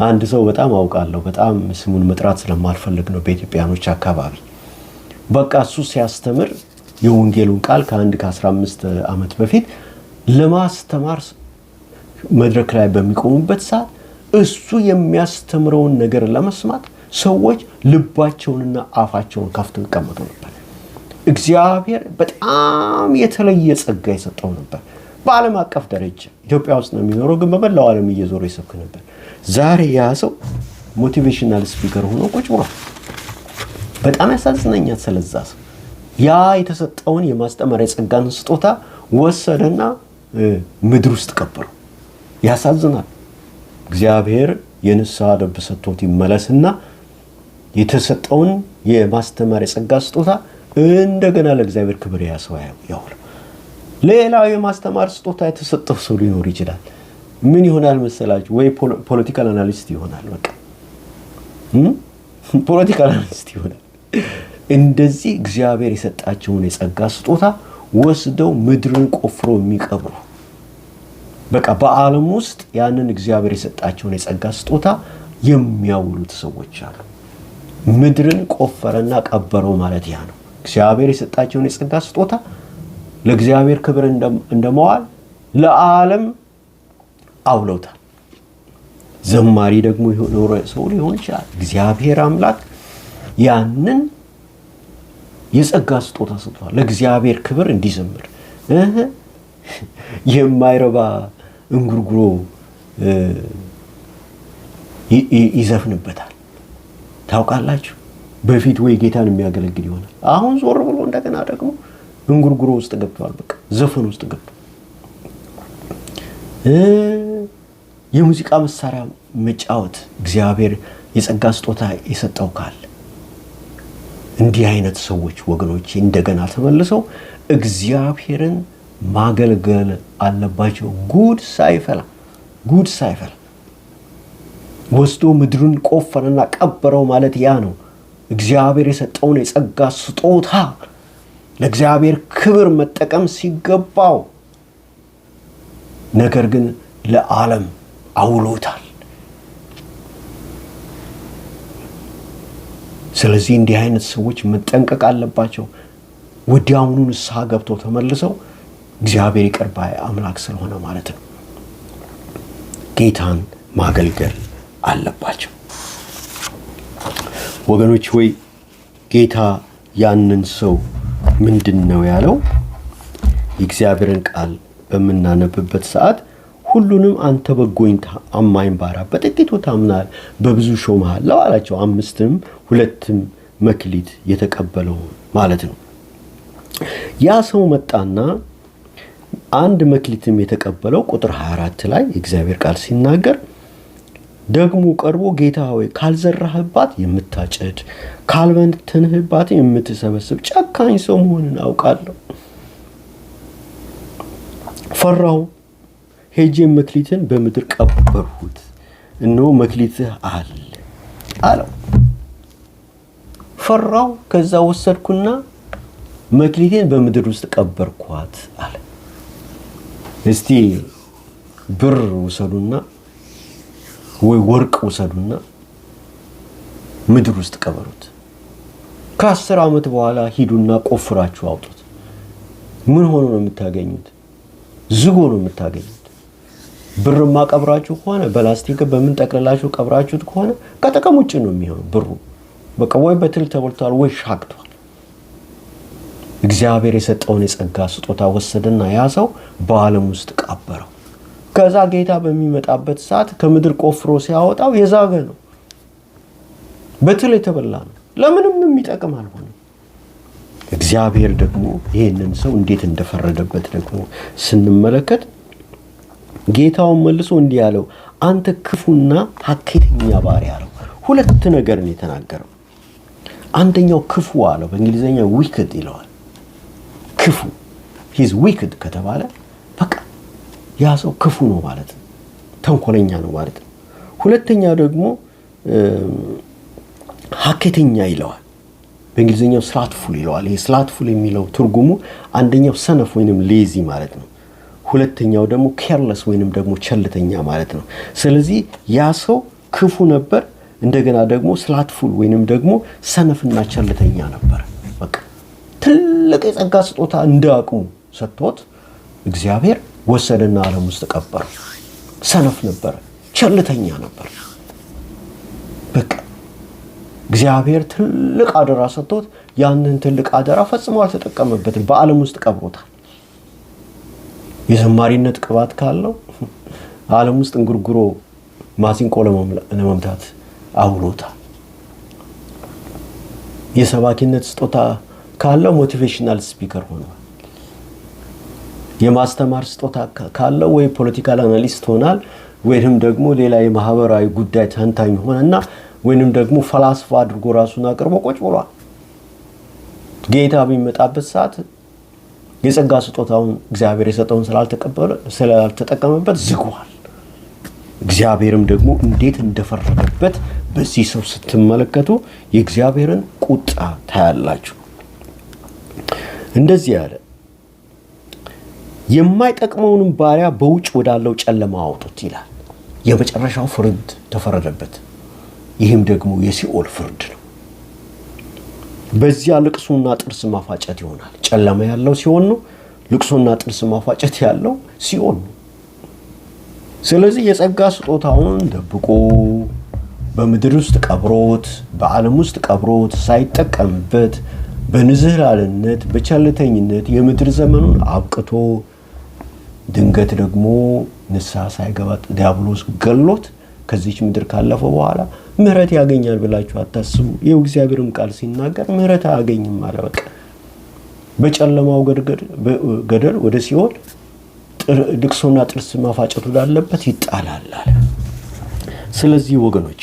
አንድ ሰው በጣም አውቃለሁ፣ በጣም ስሙን መጥራት ስለማልፈልግ ነው፣ በኢትዮጵያኖች አካባቢ በቃ እሱ ሲያስተምር የወንጌሉን ቃል ከ15 ዓመት በፊት ለማስተማር መድረክ ላይ በሚቆሙበት ሰዓት እሱ የሚያስተምረውን ነገር ለመስማት ሰዎች ልባቸውንና አፋቸውን ከፍተው ይቀመጡ ነበር። እግዚአብሔር በጣም የተለየ ጸጋ የሰጠው ነበር። በዓለም አቀፍ ደረጃ ኢትዮጵያ ውስጥ ነው የሚኖረው፣ ግን በመላው ዓለም እየዞረ ይሰብክ ነበር። ዛሬ ያ ሰው ሞቲቬሽናል ስፒከር ሆኖ ቁጭ ብሏል። በጣም ያሳዝነኛል ስለዛ ሰው። ያ የተሰጠውን የማስተማር የጸጋን ስጦታ ወሰደና ምድር ውስጥ ቀበረው። ያሳዝናል። እግዚአብሔር የንስሐ ልብ ሰጥቶት ይመለስና የተሰጠውን የማስተማር የጸጋ ስጦታ እንደገና ለእግዚአብሔር ክብር ያውል። ሌላው የማስተማር ስጦታ የተሰጠው ሰው ሊኖር ይችላል። ምን ይሆናል መሰላችሁ? ወይ ፖለቲካል አናሊስት ይሆናል። በቃ ፖለቲካል አናሊስት ይሆናል። እንደዚህ እግዚአብሔር የሰጣቸውን የጸጋ ስጦታ ወስደው ምድርን ቆፍሮ የሚቀብሩ፣ በቃ በዓለም ውስጥ ያንን እግዚአብሔር የሰጣቸውን የጸጋ ስጦታ የሚያውሉት ሰዎች አሉ። ምድርን ቆፈረና ቀበረው ማለት ያ ነው። እግዚአብሔር የሰጣቸውን የጸጋ ስጦታ ለእግዚአብሔር ክብር እንደመዋል ለዓለም አውለውታል። ዘማሪ ደግሞ የሆነ ሰው ሊሆን ይችላል። እግዚአብሔር አምላክ ያንን የጸጋ ስጦታ ሰጥቷል ለእግዚአብሔር ክብር እንዲዘምር። የማይረባ እንጉርጉሮ ይዘፍንበታል። ታውቃላችሁ? በፊት ወይ ጌታን የሚያገለግል ይሆናል። አሁን ዞር ብሎ እንደገና ደግሞ እንጉርጉሮ ውስጥ ገብቷል። በቃ ዘፈን ውስጥ ገብቷል። የሙዚቃ መሳሪያ መጫወት እግዚአብሔር የጸጋ ስጦታ የሰጠው ካለ እንዲህ አይነት ሰዎች ወገኖች እንደገና ተመልሰው እግዚአብሔርን ማገልገል አለባቸው። ጉድ ሳይፈላ ወስዶ ምድሩን ቆፈረና ቀበረው ማለት ያ ነው። እግዚአብሔር የሰጠውን የጸጋ ስጦታ ለእግዚአብሔር ክብር መጠቀም ሲገባው ነገር ግን ለዓለም አውሎታል። ስለዚህ እንዲህ አይነት ሰዎች መጠንቀቅ አለባቸው። ወዲያውኑ ንስሐ ገብተው ተመልሰው እግዚአብሔር ይቅር ባይ አምላክ ስለሆነ ማለት ነው ጌታን ማገልገል አለባቸው። ወገኖች ሆይ ጌታ ያንን ሰው ምንድነው ያለው? የእግዚአብሔርን ቃል በመናነብበት ሰዓት ሁሉንም አንተ በጎኝ አማኝ ባሪያ በጥቂቱ ታምናል በብዙ ሾምሃለሁ አላቸው። 5ም 2ም መክሊት የተቀበለው ማለት ነው። ያ ሰው መጣና 1 መክሊትም የተቀበለው ቁጥር 24 ላይ የእግዚአብሔር ቃል ሲናገር ደግሞ ቀርቦ ጌታ ሆይ ካልዘራህባት የምታጨድ ካልበተንህባት የምትሰበስብ ጨካኝ ሰው መሆንን አውቃለሁ። ፈራው፣ ሄጄ መክሊትን በምድር ቀበርሁት፣ እነሆ መክሊትህ አለው። ፈራው፣ ከዛ ወሰድኩና መክሊቴን በምድር ውስጥ ቀበርኳት አለ። እስቲ ብር ውሰዱና ወይ ወርቅ ውሰዱና ምድር ውስጥ ቀበሩት። ከ10 ዓመት በኋላ ሂዱና ቆፍራችሁ አውጡት። ምን ሆኖ ነው የምታገኙት? ዝጎ ነው የምታገኙት። ብርማ ቀብራችሁ ከሆነ በላስቲክ በምን ጠቅልላችሁ ቀብራችሁት ከሆነ ከጥቅም ውጭ ነው የሚሆነው ብሩ። በቃ ወይ በትል ተበልቷል ወይ ሻክቷል። እግዚአብሔር የሰጠውን የጸጋ ስጦታ ወሰደና ያ ሰው በዓለም ውስጥ ቀበረው። ከዛ ጌታ በሚመጣበት ሰዓት ከምድር ቆፍሮ ሲያወጣው የዛገ ነው፣ በትል የተበላ ነው፣ ለምንም የሚጠቅም አልሆነም። እግዚአብሔር ደግሞ ይሄንን ሰው እንዴት እንደፈረደበት ደግሞ ስንመለከት ጌታውን መልሶ እንዲህ ያለው አንተ ክፉና ሐኬተኛ ባሪያ አለው። 2 ነገር ነው የተናገረው። አንደኛው ክፉ አለው፣ በእንግሊዘኛ wicked ይለዋል። ክፉ he's wicked ከተባለ በቃ ያ ሰው ክፉ ነው ማለት ነው፣ ተንኮለኛ ነው ማለት ነው። ሁለተኛ ደግሞ ሐኬተኛ ይለዋል፣ በእንግሊዘኛው ስላትፉል ይለዋል። ይሄ ስላትፉል የሚለው ትርጉሙ አንደኛው ሰነፍ ወይንም ሌዚ ማለት ነው። ሁለተኛው ደግሞ ኬርለስ ወይንም ደግሞ ቸልተኛ ማለት ነው። ስለዚህ ያ ሰው ክፉ ነበር፣ እንደገና ደግሞ ስላትፉል ወይንም ደግሞ ሰነፍና ቸልተኛ ነበር። በቃ ትልቅ የጸጋ ስጦታ እንዳቅሙ ሰጥቶት እግዚአብሔር ወሰደና ዓለም ውስጥ ቀበረ። ሰነፍ ነበር፣ ቸልተኛ ነበር። በቃ እግዚአብሔር ትልቅ አደራ ሰጥቶት ያንን ትልቅ አደራ ፈጽሞ አልተጠቀመበትም፣ በዓለም ውስጥ ቀብሮታል። የዘማሪነት ቅባት ካለው ዓለም ውስጥ እንጉርጉሮ ማሲንቆ ለመምታት አውሎታል። የሰባኪነት ስጦታ ካለው ሞቲቬሽናል ስፒከር ሆኗል። የማስተማር ስጦታ ካለው ወይ ፖለቲካል አናሊስት ሆናል፣ ወይንም ደግሞ ሌላ የማህበራዊ ጉዳይ ተንታኝ ሆነና ወይንም ደግሞ ፈላስፋ አድርጎ ራሱን አቅርቦ ቁጭ ብሏል። ጌታ በሚመጣበት ሰዓት የጸጋ ስጦታውን እግዚአብሔር የሰጠውን ስላልተጠቀመበት ዝጓል። እግዚአብሔርም ደግሞ እንዴት እንደፈረደበት በዚህ ሰው ስትመለከቱ የእግዚአብሔርን ቁጣ ታያላችሁ። እንደዚህ ያለ የማይጠቅመውንም ባሪያ በውጭ ወዳለው ጨለማ አውጡት ይላል። የመጨረሻው ፍርድ ተፈረደበት። ይህም ደግሞ የሲኦል ፍርድ ነው። በዚያ ልቅሶና ጥርስ ማፋጨት ይሆናል። ጨለማ ያለው ሲኦል ነው፣ ልቅሶና ጥርስ ማፋጨት ያለው ሲኦል ነው። ስለዚህ የጸጋ ስጦታውን ደብቆ በምድር ውስጥ ቀብሮት፣ በዓለም ውስጥ ቀብሮት ሳይጠቀምበት በንዝህላልነት በቸልተኝነት የምድር ዘመኑን አብቅቶ ድንገት ደግሞ ንስሐ ሳይገባ ዲያብሎስ ገሎት ከዚች ምድር ካለፈ በኋላ ምህረት ያገኛል ብላችሁ አታስቡ። ይኸው እግዚአብሔርም ቃል ሲናገር ምህረት አያገኝም አለ። በቃ በጨለማው ገደል ወደ ሲኦል ልቅሶና ጥርስ ማፋጨት ወዳለበት ይጣላል አለ። ስለዚህ ወገኖች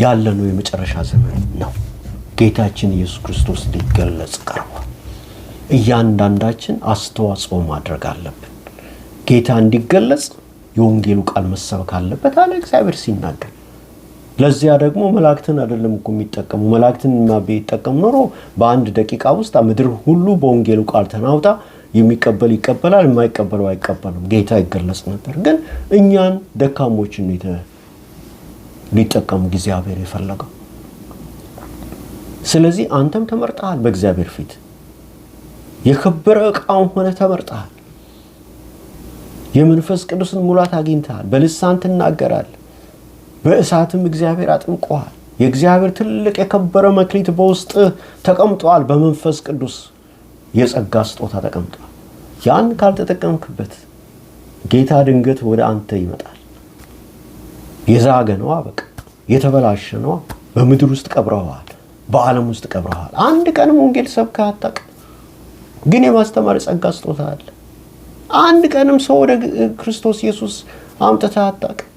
ያለነው የመጨረሻ ዘመን ነው። ጌታችን ኢየሱስ ክርስቶስ ሊገለጽ ቀርቧል። እያንዳንዳችን አስተዋጽኦ ማድረግ አለብን። ጌታ እንዲገለጽ የወንጌሉ ቃል መሰበክ አለበት አለ እግዚአብሔር ሲናገር። ለዚያ ደግሞ መላእክትን አይደለም እኮ የሚጠቀሙ። መላእክትን ቢጠቀም ኖሮ በአንድ ደቂቃ ውስጥ ምድር ሁሉ በወንጌሉ ቃል ተናውጣ የሚቀበል ይቀበላል፣ የማይቀበለው አይቀበልም፣ ጌታ ይገለጽ ነበር። ግን እኛን ደካሞችን ሊጠቀም እግዚአብሔር የፈለገው። ስለዚህ አንተም ተመርጠሃል በእግዚአብሔር ፊት የከበረ ዕቃም ሆነ ተመርጠሃል። የመንፈስ ቅዱስን ሙላት አግኝተሃል። በልሳን ትናገራለህ። በእሳትም እግዚአብሔር አጥምቆሃል። የእግዚአብሔር ትልቅ የከበረ መክሊት በውስጥ ተቀምጧል። በመንፈስ ቅዱስ የጸጋ ስጦታ ተቀምጧል። ያን ካልተጠቀምክበት ጌታ ድንገት ወደ አንተ ይመጣል። የዛገ ነው፣ በቃ የተበላሸ ነው። በምድር ውስጥ ቀብረዋል፣ በዓለም ውስጥ ቀብረዋል። አንድ ቀንም ወንጌል ሰብከህ አታውቅም፣ ግን የማስተማር ጸጋ ስጦታ አለ። አንድ ቀንም ሰው ወደ ክርስቶስ ኢየሱስ አምጥተህ አታውቅም።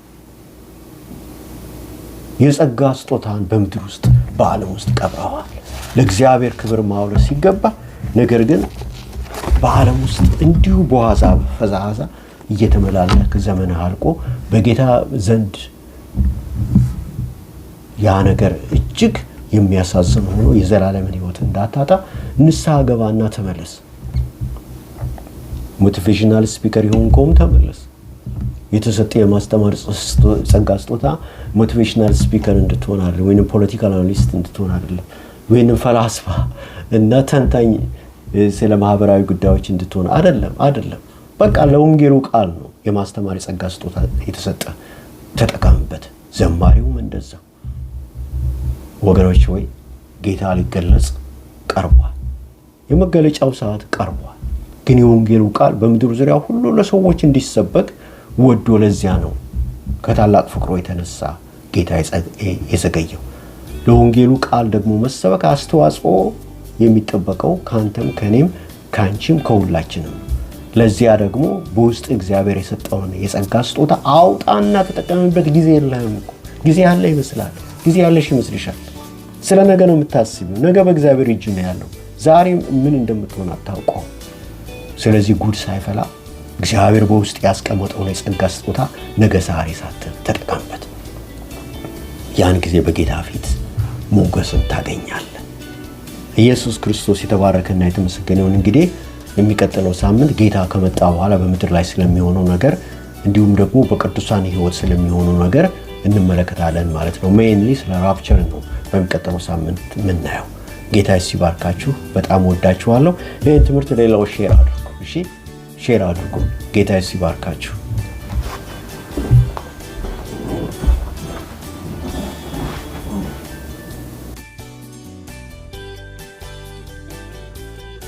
የጸጋ ስጦታን በምድር ውስጥ በዓለም ውስጥ ቀብረዋል። ለእግዚአብሔር ክብር ማውረስ ሲገባ፣ ነገር ግን በዓለም ውስጥ እንዲሁ በዋዛ ፈዛዛ እየተመላለስክ ዘመንህ አልቆ በጌታ ዘንድ ያ ነገር እጅግ የሚያሳዝን ሆኖ የዘላለምን ሕይወት እንዳታጣ ንስሐ ገባና ተመለስ። ሞቲቬሽናል ስፒከር ይሆንከውም ተመለስ። የተሰጠ የማስተማር ጸጋ ስጦታ ሞቲቬሽናል ስፒከር እንድትሆን አይደለም፣ ወይንም ፖለቲካል አናሊስት እንድትሆን አይደለም፣ ወይንም ፈላስፋ እና ተንታኝ ስለ ማህበራዊ ጉዳዮች እንድትሆን አይደለም። በቃ ለወንጌሉ ቃል ነው የማስተማር ጸጋ ስጦታ የተሰጠ፣ ተጠቀምበት። ዘማሪውም እንደዛው። ወገኖች ሆይ ጌታ ሊገለጽ ቀርቧል። የመገለጫው ሰዓት ቀርቧል። ግን የወንጌሉ ቃል በምድር ዙሪያ ሁሉ ለሰዎች እንዲሰበክ ወዶ ለዚያ ነው ከታላቅ ፍቅሩ የተነሳ ጌታ የዘገየው። ለወንጌሉ ቃል ደግሞ መሰበክ አስተዋጽኦ የሚጠበቀው ካንተም ከኔም ካንቺም ከሁላችንም። ለዚያ ደግሞ በውስጥ እግዚአብሔር የሰጠውን የጸጋ ስጦታ አውጣና ተጠቀምበት። ጊዜ የለህም እኮ። ጊዜ ያለ ይመስላል፣ ጊዜ ያለሽ ይመስልሻል። ስለ ነገ ነው የምታስቢው። ነገ በእግዚአብሔር እጅ ነው ያለው። ዛሬ ምን እንደምትሆን አታውቀው። ስለዚህ ጉድ ሳይፈላ እግዚአብሔር በውስጥ ያስቀመጠውን የጸጋ ስጦታ ነገ ዛሬ ሳትል ተጠቀምበት። ያን ጊዜ በጌታ ፊት ሞገስን ታገኛለህ። ኢየሱስ ክርስቶስ የተባረከና የተመሰገነ ይሁን። እንግዲህ የሚቀጥለው ሳምንት ጌታ ከመጣ በኋላ በምድር ላይ ስለሚሆነው ነገር እንዲሁም ደግሞ በቅዱሳን ሕይወት ስለሚሆነው ነገር እንመለከታለን ማለት ነው። ሜይንሊ ስለ ራፕቸር ነው በሚቀጥለው ሳምንት የምናየው። ጌታ ይባርካችሁ። በጣም ወዳችኋለሁ። ይህን ትምህርት ሌላው ሼር አድርጉ። እሺ ሼር አድርጉ። ጌታ ይባርካችሁ።